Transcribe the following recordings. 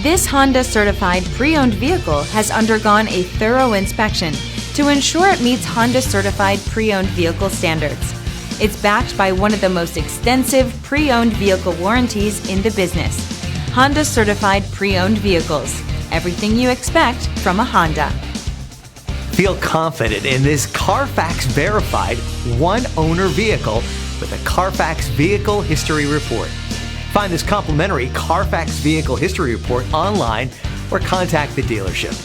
This Honda certified pre-owned vehicle has undergone a thorough inspection to ensure it meets Honda certified pre-owned vehicle standards. It's backed by one of the most extensive pre-owned vehicle warranties in the business. Honda certified pre-owned vehicles. Everything you expect from a Honda. Feel confident in this Carfax verified one-owner vehicle with a Carfax Vehicle History Report. Find this complimentary Carfax Vehicle History Report online or contact the dealership.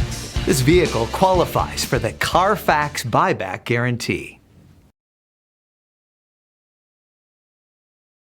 This vehicle qualifies for the Carfax Buyback Guarantee.